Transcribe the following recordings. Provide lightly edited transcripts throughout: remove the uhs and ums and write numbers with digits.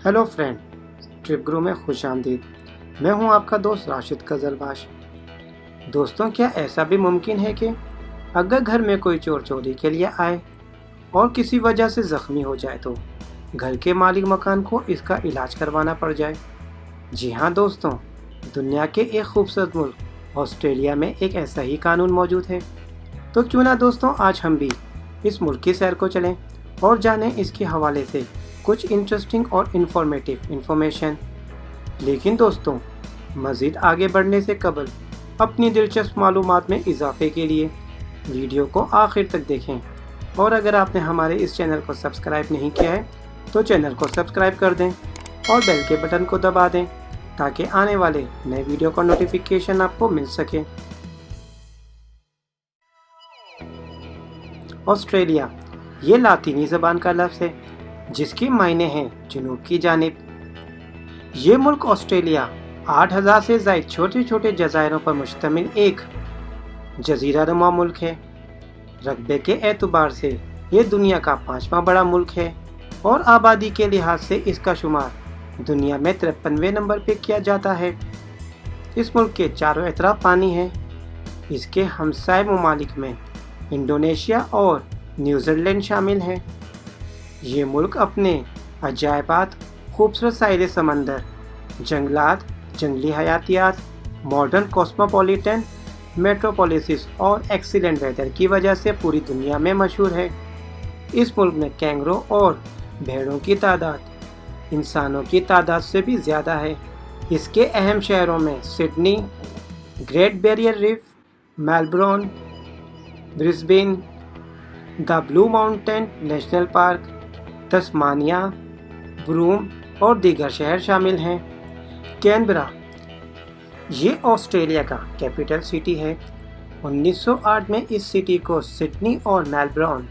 Hello friend, trip गुरु में खुश आमदीद। मैं हूं आपका दोस्त राशिद कजलबाश। दोस्तों, क्या ऐसा भी मुमकिन है कि अगर घर में कोई चोर चोरी के लिए आए और किसी वजह से ज़ख्मी हो जाए तो घर के मालिक मकान को इसका इलाज करवाना पड़ जाए? जी हाँ दोस्तों, दुनिया के एक खूबसूरत मुल्क ऑस्ट्रेलिया में एक ऐसा ही कानून मौजूद है। तो क्यों ना दोस्तों, आज हम भी इस मुल्क की सैर को चलें और जानें इसके हवाले से कुछ इंटरेस्टिंग और इन्फॉर्मेटिव इंफॉर्मेशन। लेकिन दोस्तों, मज़ीद आगे बढ़ने से कबल अपनी दिलचस्प मालूमात में इजाफे के लिए वीडियो को आखिर तक देखें, और अगर आपने हमारे इस चैनल को सब्सक्राइब नहीं किया है तो चैनल को सब्सक्राइब कर दें और बेल के बटन को दबा दें ताकि आने वाले नए वीडियो का नोटिफिकेशन आपको मिल सके। ऑस्ट्रेलिया ये लातीनी ज़बान का लफ्ज़ है जिसकी मायने हैं जुनूब की जानिब। ये मुल्क ऑस्ट्रेलिया 8000 से ज़ायद छोटे छोटे जज़ायरों पर मुश्तमिल एक जज़ीरा नुमा मुल्क है। रकबे के एतबार से ये दुनिया का 5वां बड़ा मुल्क है और आबादी के लिहाज से इसका शुमार दुनिया में 53वें नंबर पर किया जाता है। इस मुल्क के चारों तरफ पानी है। इसके हमसाय ममालिक में इंडोनेशिया और न्यूजीलैंड शामिल हैं। ये मुल्क अपने अजायबात, खूबसूरत साहिल समंदर, जंगलात, जंगली हयातियात, मॉडर्न कॉस्मोपॉलिटन मेट्रोपोलिसिस और एक्सीलेंट वेदर की वजह से पूरी दुनिया में मशहूर है। इस मुल्क में कैंगरों और भेड़ों की तादाद इंसानों की तादाद से भी ज़्यादा है। इसके अहम शहरों में Sydney, Great Barrier Reef, Melbourne, Brisbane, the Blue Mountain National Park, Tasmania, Broome और दीगर शहर शामिल हैं। कैनबरा ये ऑस्ट्रेलिया का कैपिटल सिटी है। 1908 में इस सिटी को सिडनी और मेलबर्न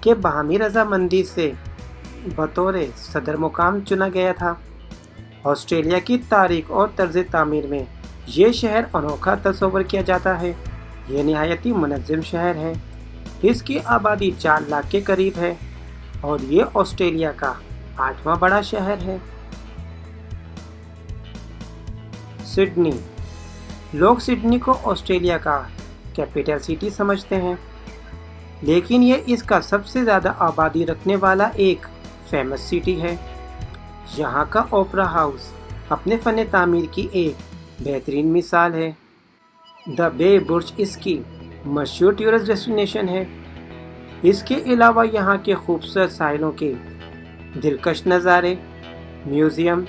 के बाहमी रजामंदी से बतौर सदर मुकाम चुना गया था। ऑस्ट्रेलिया की तारीख और तर्ज तामीर में ये शहर अनोखा तस्वर किया जाता है। ये नहायती मुनज़्ज़म शहर है। इसकी आबादी 4 लाख के करीब है और ये ऑस्ट्रेलिया का 8वां बड़ा शहर है। सिडनी, लोग सिडनी को ऑस्ट्रेलिया का कैपिटल सिटी समझते हैं, लेकिन ये इसका सबसे ज़्यादा आबादी रखने वाला एक फेमस सिटी है। यहाँ का ओपेरा हाउस अपने फ़न तामीर की एक बेहतरीन मिसाल है। द बे बुर्ज इसकी मशहूर टूरिस्ट डेस्टिनेशन है। इसके अलावा यहाँ के खूबसूरत साहिलों के दिलकश नज़ारे, म्यूज़ियम,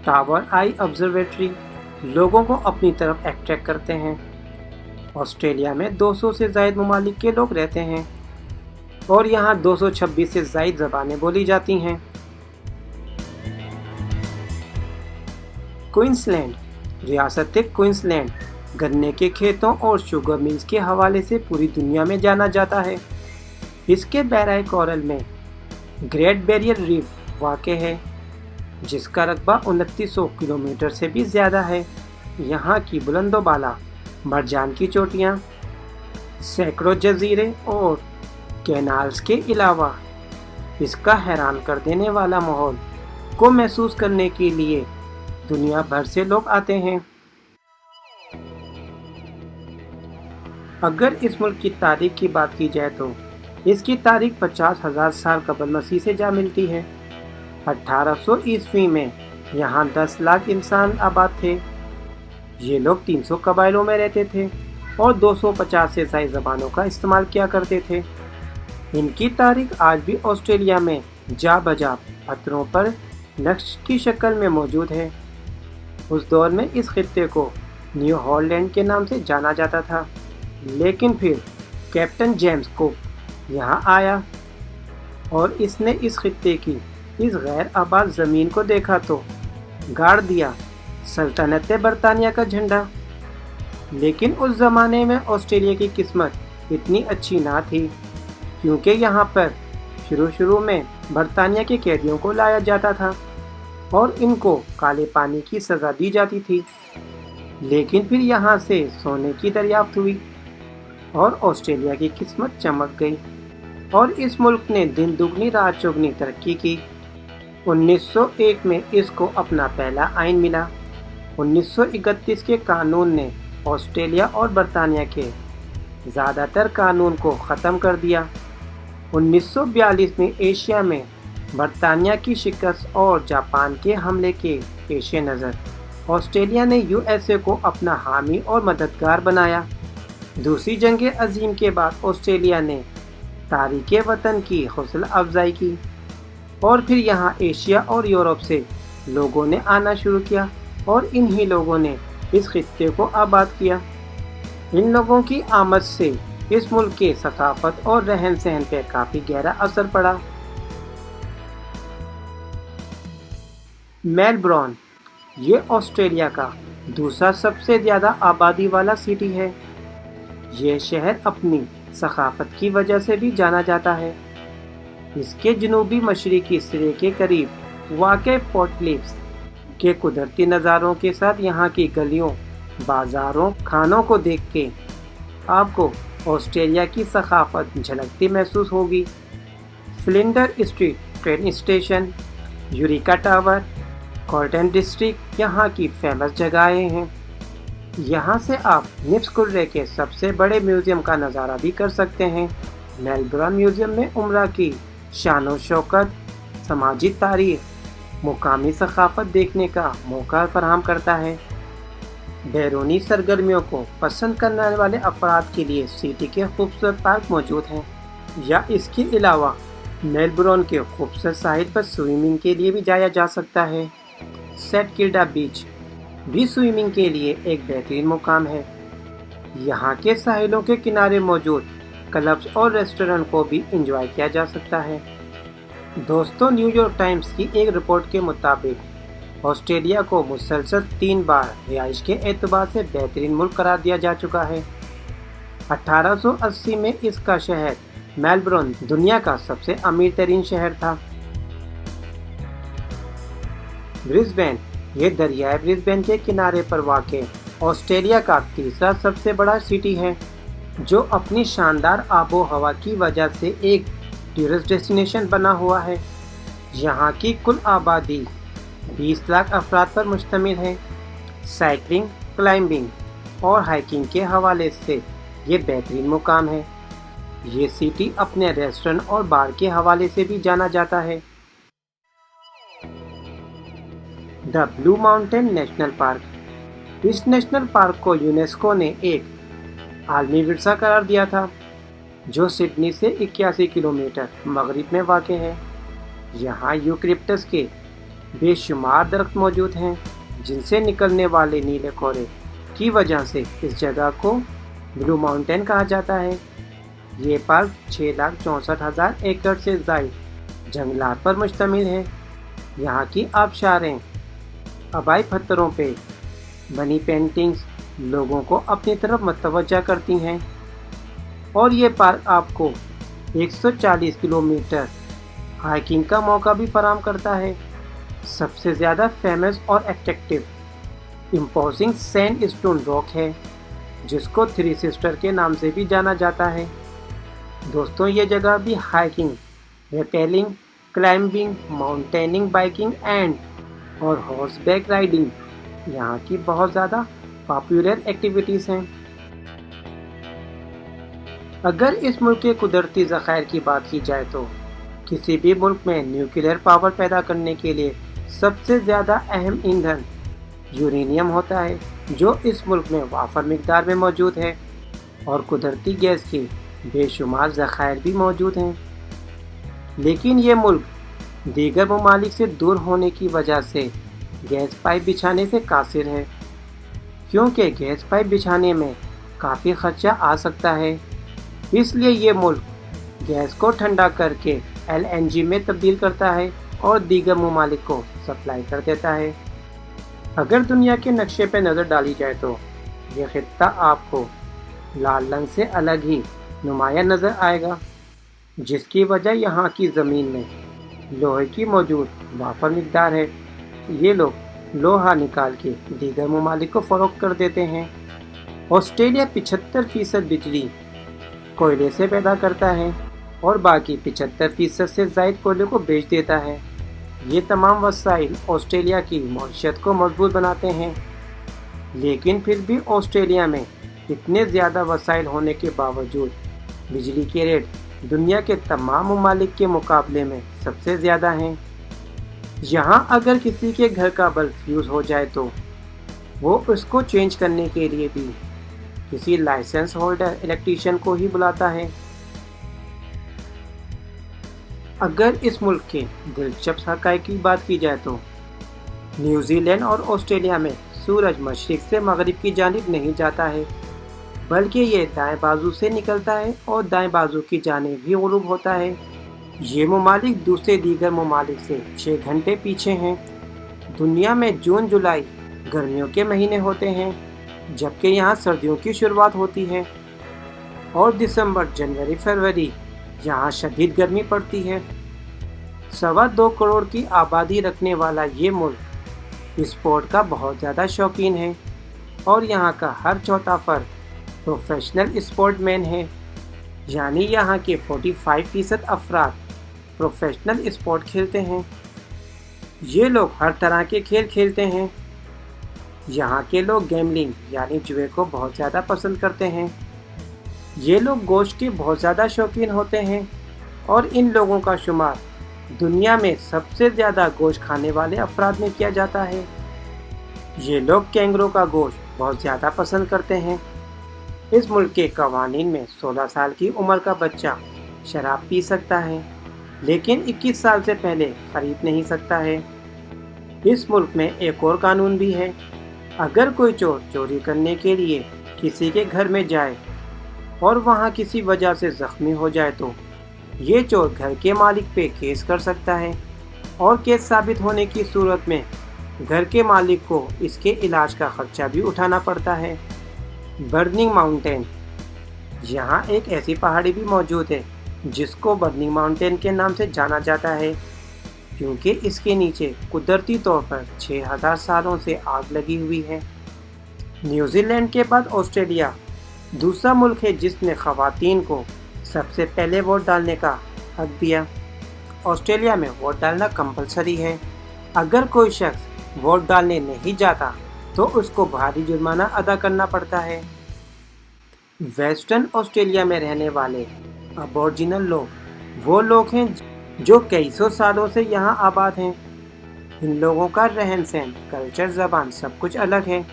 टावर आई ऑब्जर्वेटरी लोगों को अपनी तरफ अट्रैक्ट करते हैं। ऑस्ट्रेलिया में 200 से ज़ायद ममालिक के लोग रहते हैं और यहाँ 226 से ज़ायद ज़बानें बोली जाती हैं। क्वींसलैंड, रियासत क्वींसलैंड गन्ने के खेतों और शुगर मिल्स के हवाले से पूरी दुनिया में जाना जाता है। इसके बहराए कोरल में ग्रेट बैरियर रीफ वाक़े है जिसका रकबा 2900 किलोमीटर से भी ज़्यादा है। यहाँ की बुलंदोबाला मरजान की चोटियाँ, सैकड़ों जजीरे और कैनाल्स के अलावा इसका हैरान कर देने वाला माहौल को महसूस करने के लिए दुनिया भर से लोग आते हैं। अगर इस मुल्क की तारीख की बात की जाए तो इसकी तारीख 50,000 साल कबल मसीह से जा मिलती है। 1800 ईस्वी में यहाँ 10 लाख इंसान आबाद थे। ये लोग 300 कबाइलों में रहते थे और 250 से ज़ायद ज़बानों का इस्तेमाल किया करते थे। इनकी तारीख आज भी ऑस्ट्रेलिया में जा बजा पत्थरों पर नक्श की शक्ल में मौजूद है। उस दौर में इस खित्ते को न्यू हॉलैंड के नाम से जाना जाता था, लेकिन फिर कैप्टन जेम्स कुक यहाँ आया और इसने इस खित्ते की इस गैर आबाद ज़मीन को देखा तो गाड़ दिया सल्तनत बरतानिया का झंडा। लेकिन उस ज़माने में ऑस्ट्रेलिया की किस्मत इतनी अच्छी ना थी, क्योंकि यहाँ पर शुरू में बरतानिया के कैदियों को लाया जाता था और इनको काले पानी की सज़ा दी जाती थी। लेकिन फिर यहाँ से सोने की दरियाफ्त हुई और ऑस्ट्रेलिया की किस्मत चमक गई। اور اس ملک نے دن دگنی رات چوگنی ترقی کی۔ 1901 میں اس کو اپنا پہلا آئین ملا۔ 1931 کے قانون نے آسٹریلیا اور برطانیہ کے زیادہ تر قانون کو ختم کر دیا۔ 1942 میں ایشیا میں برطانیہ کی شکست اور جاپان کے حملے کے پیش نظر آسٹریلیا نے USA کو اپنا حامی اور مددگار بنایا۔ دوسری جنگ عظیم کے بعد آسٹریلیا نے تاریخ وطن کی حوصلہ افزائی کی اور پھر یہاں ایشیا اور یورپ سے لوگوں نے آنا شروع کیا اور انہی لوگوں نے اس خطے کو آباد کیا۔ ان لوگوں کی آمد سے اس ملک کے ثقافت اور رہن سہن پہ کافی گہرا اثر پڑا۔ میلبورن یہ آسٹریلیا کا دوسرا سب سے زیادہ آبادی والا سٹی ہے۔ یہ شہر اپنی ثقافت کی وجہ سے بھی جانا جاتا ہے۔ اس کے جنوبی مشرقی سرے کے قریب واقع پورٹ فلپس کے قدرتی نظاروں کے ساتھ یہاں کی گلیوں، بازاروں، کھانوں کو دیکھ کے آپ کو آسٹریلیا کی ثقافت جھلکتی محسوس ہوگی۔ Flinders street train station, Eureka tower, Carlton district یہاں کی فیمس جگہیں ہیں۔ یہاں سے آپ نفس کرے کے سب سے بڑے میوزیم کا نظارہ بھی کر سکتے ہیں۔ میلبورن میوزیم میں عمرہ کی شان و شوکت، سماجی تاریخ، مقامی ثقافت دیکھنے کا موقع فراہم کرتا ہے۔ بیرونی سرگرمیوں کو پسند کرنے والے افراد کے لیے سٹی کے خوبصورت پارک موجود ہیں، یا اس کے علاوہ میلبورن کے خوبصورت ساحل پر سوئمنگ کے لیے بھی جایا جا سکتا ہے۔ سینٹ کلڈا بیچ بھی سوئمنگ کے لیے ایک بہترین مقام ہے۔ یہاں کے ساحلوں کے کنارے موجود کلبز اور ریسٹورنٹ کو بھی انجوائے کیا جا سکتا ہے۔ دوستو، نیو یارک ٹائمز کی ایک رپورٹ کے مطابق آسٹریلیا کو مسلسل 3 بار رہائش کے اعتبار سے بہترین ملک قرار دیا جا چکا ہے۔ 1880 میں اس کا شہر میلبورن دنیا کا سب سے امیر ترین شہر تھا۔ برسبین یہ دریائے برسبین کے کنارے پر واقع آسٹریلیا کا تیسرا سب سے بڑا سٹی ہے، جو اپنی شاندار آب و ہوا کی وجہ سے ایک ٹورسٹ ڈیسٹینیشن بنا ہوا ہے۔ یہاں کی کل آبادی 20 لاکھ افراد پر مشتمل ہے۔ سائیکلنگ، کلائمبنگ اور ہائیکنگ کے حوالے سے یہ بہترین مقام ہے۔ یہ سٹی اپنے ریسٹورنٹ اور بار کے حوالے سے بھی جانا جاتا ہے۔ دا بلو ماؤنٹین نیشنل پارک، اس نیشنل پارک کو یونیسکو نے ایک عالمی ورثہ قرار دیا تھا، جو سڈنی سے 81 کلومیٹر مغرب میں واقع ہے۔ یہاں یوکلپٹس کے بے شمار درخت موجود ہیں، جن سے نکلنے والے نیلے کورے کی وجہ سے اس جگہ کو بلو ماؤنٹین کہا جاتا ہے۔ یہ پارک 6,64,000 ایکڑ سے زائد جنگلات پر مشتمل ہے۔ یہاں کی آبشاریں آبائی پتھروں پہ بنی پینٹنگز لوگوں کو اپنی طرف متوجہ کرتی ہیں، اور یہ پارک آپ کو 140 کلومیٹر ہائیکنگ کا موقع بھی فراہم کرتا ہے۔ سب سے زیادہ فیمس اور attractive imposing send stone rock ہے، جس کو 3 سسٹر کے نام سے بھی جانا جاتا ہے۔ دوستوں، یہ جگہ بھی ہائیکنگ، ریپیلنگ، کلائمبنگ، ماؤنٹیننگ، بائیکنگ اور ہارس بیک رائڈنگ یہاں کی بہت زیادہ پاپولر ایکٹیویٹیز ہیں۔ اگر اس ملک کے قدرتی ذخائر کی بات کی جائے تو کسی بھی ملک میں نیوکلیئر پاور پیدا کرنے کے لیے سب سے زیادہ اہم ایندھن یورینیم ہوتا ہے، جو اس ملک میں وافر مقدار میں موجود ہے، اور قدرتی گیس کے بے شمار ذخائر بھی موجود ہیں۔ لیکن یہ ملک دیگر ممالک سے دور ہونے کی وجہ سے گیس پائپ بچھانے سے قاصر ہے، کیونکہ گیس پائپ بچھانے میں کافی خرچہ آ سکتا ہے۔ اس لیے یہ ملک گیس کو ٹھنڈا کر کے LNG میں تبدیل کرتا ہے اور دیگر ممالک کو سپلائی کر دیتا ہے۔ اگر دنیا کے نقشے پہ نظر ڈالی جائے تو یہ خطہ آپ کو لال رنگ سے الگ ہی نمایاں نظر آئے گا، جس کی وجہ یہاں کی زمین میں لوہے کی موجود وافر مقدار ہے۔ یہ لوگ لوہا نکال کے دیگر ممالک کو فروخت کر دیتے ہیں۔ آسٹریلیا 75% بجلی کوئلے سے پیدا کرتا ہے۔ और बाकी 75% से ज़ायद कोयले को बेच देता है। ये तमाम वसाइल ऑस्ट्रेलिया की मईशत को मजबूत बनाते हैं, लेकिन फिर भी ऑस्ट्रेलिया में इतने ज़्यादा वसाइल होने के बावजूद बिजली के रेट दुनिया के तमाम ममालिक के मुकाबले में सबसे ज़्यादा हैं। यहाँ अगर किसी के घर का बल्ब फ्यूज़ हो जाए तो वो उसको चेंज करने के लिए भी किसी लाइसेंस होल्डर इलेक्ट्रीशियन को ही बुलाता है। अगर इस मुल्क के दिलचस्प हक़ाइक़ की बात की जाए तो न्यूजीलैंड और ऑस्ट्रेलिया में सूरज मशरिक़ से मगरिब की जानिब नहीं जाता है, बल्कि ये दाएं बाजू से निकलता है और दाएं बाजू की जानिब ही ग़ुरूब होता है। ये ममालिक दूसरे दीगर ममालिक से 6 घंटे पीछे हैं। दुनिया में जून जुलाई गर्मियों के महीने होते हैं, जबकि यहाँ सर्दियों की शुरुआत होती है, और दिसंबर जनवरी फरवरी यहाँ शदीद गर्मी पड़ती है। 2.25 करोड़ की आबादी रखने वाला ये मुल्क स्पोर्ट का बहुत ज़्यादा शौकीन है और यहाँ का हर चौथा फर्द प्रोफेशनल स्पोर्टमैन है, यानी यहाँ के 45% अफराद प्रोफेशनल स्पोर्ट खेलते हैं। ये लोग हर तरह के खेल खेलते हैं। यहाँ के लोग गैम्बलिंग यानी जुए को बहुत ज़्यादा पसंद करते हैं। ये लोग गोश्त के बहुत ज़्यादा शौकीन होते हैं और इन लोगों का शुमार दुनिया में सबसे ज़्यादा गोश्त खाने वाले अफराद में किया जाता है। ये लोग कैंगरू का गोश्त बहुत ज़्यादा पसंद करते हैं। इस मुल्क के कवानीन में 16 साल की उम्र का बच्चा शराब पी सकता है, लेकिन 21 साल से पहले खरीद नहीं सकता है। इस मुल्क में एक और कानून भी है, अगर कोई चोर चोरी करने के लिए किसी के घर में जाए और वहाँ किसी वजह से ज़ख्मी हो जाए तो ये चोर घर के मालिक पे केस कर सकता है, और केस साबित होने की सूरत में घर के मालिक को इसके इलाज का खर्चा भी उठाना पड़ता है। बर्निंग माउंटेन, यहाँ एक ऐसी पहाड़ी भी मौजूद है जिसको बर्निंग माउंटेन के नाम से जाना जाता है, क्योंकि इसके नीचे कुदरती तौर पर 6000 सालों से आग लगी हुई है। न्यूजीलैंड के बाद ऑस्ट्रेलिया दूसरा मुल्क है जिसने ख़वातीन को सबसे पहले वोट डालने का हक दिया। ऑस्ट्रेलिया में वोट डालना कंपलसरी है। अगर कोई शख्स वोट डालने नहीं जाता तो उसको भारी जुर्माना अदा करना पड़ता है। वेस्टर्न ऑस्ट्रेलिया में रहने वाले अबॉरिजिनल लोग वो लोग हैं जो कई सौ सालों से यहाँ आबाद हैं। इन लोगों का रहन सहन, कल्चर, ज़बान सब कुछ अलग है।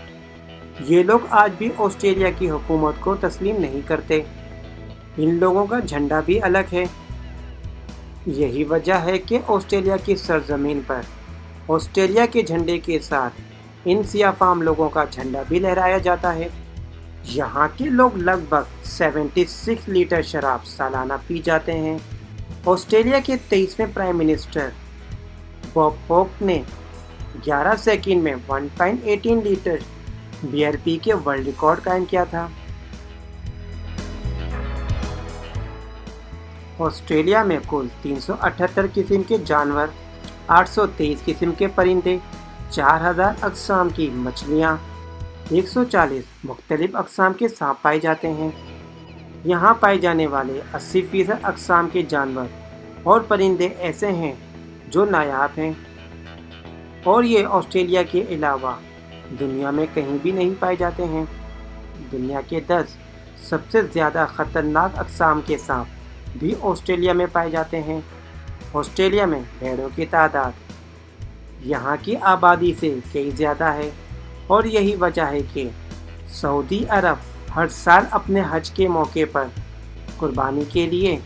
ये लोग आज भी ऑस्ट्रेलिया की हुकूमत को तस्लीम नहीं करते। इन लोगों का झंडा भी अलग है। यही वजह है कि ऑस्ट्रेलिया की सरजमीन पर ऑस्ट्रेलिया के झंडे के साथ इन सियाफाम लोगों का झंडा भी लहराया जाता है। यहाँ के लोग लगभग 76 लीटर शराब सालाना पी जाते हैं। ऑस्ट्रेलिया के 23वें प्राइम मिनिस्टर बॉब हॉक ने 11 सेकंड में 1.18 लीटर बियर पी के वर्ल्ड रिकॉर्ड कायम किया था। ऑस्ट्रेलिया में कुल 378 किस्म के जानवर, 823 किस्म के परिंदे, 4000 अक़साम की मछलियाँ, 140 मुख्तलिफ अक़साम के सांप पाए जाते हैं। यहाँ पाए जाने वाले 80% अक़साम के जानवर और परिंदे ऐसे हैं जो नायाब हैं, और ये ऑस्ट्रेलिया के अलावा दुनिया में कहीं भी नहीं पाए जाते हैं। दुनिया के 10 सबसे ज़्यादा ख़तरनाक अक़साम के सांप भी ऑस्ट्रेलिया में पाए जाते हैं। ऑस्ट्रेलिया में भेड़ों की तादाद यहाँ की आबादी से कई ज़्यादा है, और यही वजह है कि सऊदी अरब हर साल अपने हज के मौके पर कुर्बानी के लिए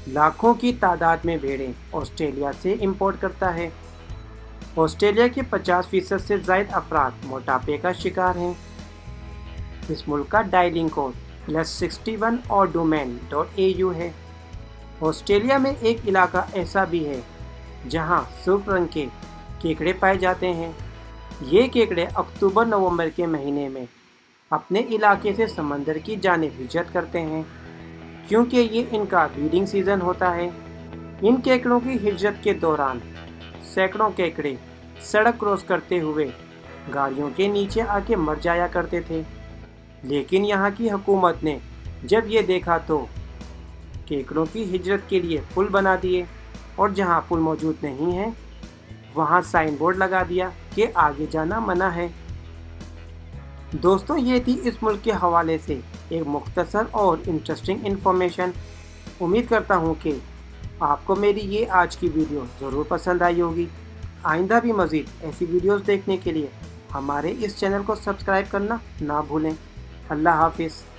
लाखों की तादाद में भेड़ें ऑस्ट्रेलिया से इंपोर्ट करता है। ऑस्ट्रेलिया के 50% से ज़ायद अफराद मोटापे का शिकार हैं। इस मुल्क का डायलिंग कोड +61 और domain.au है। ऑस्ट्रेलिया में एक इलाका ऐसा भी है जहां सुर्ख रंग के केकड़े पाए जाते हैं। ये केकड़े अक्टूबर-नवंबर के महीने में अपने इलाके से समंदर की जानिब हिजरत करते हैं, क्योंकि ये इनका ब्रीडिंग सीज़न होता है। इन केकड़ों की हिजरत के दौरान सैकड़ों केकड़े सड़क क्रॉस करते हुए गाड़ियों के नीचे आके मर जाया करते थे, लेकिन यहाँ की हुकूमत ने जब ये देखा तो کیکڑوں کی ہجرت کے لیے پل بنا دیے اور جہاں پل موجود نہیں ہے وہاں سائن بورڈ لگا دیا کہ آگے جانا منع ہے۔ دوستوں، یہ تھی اس ملک کے حوالے سے ایک مختصر اور انٹرسٹنگ انفارمیشن۔ امید کرتا ہوں کہ آپ کو میری یہ آج کی ویڈیو ضرور پسند آئی ہوگی۔ آئندہ بھی مزید ایسی ویڈیوز دیکھنے کے لیے ہمارے اس چینل کو سبسکرائب کرنا نہ بھولیں۔ اللہ حافظ۔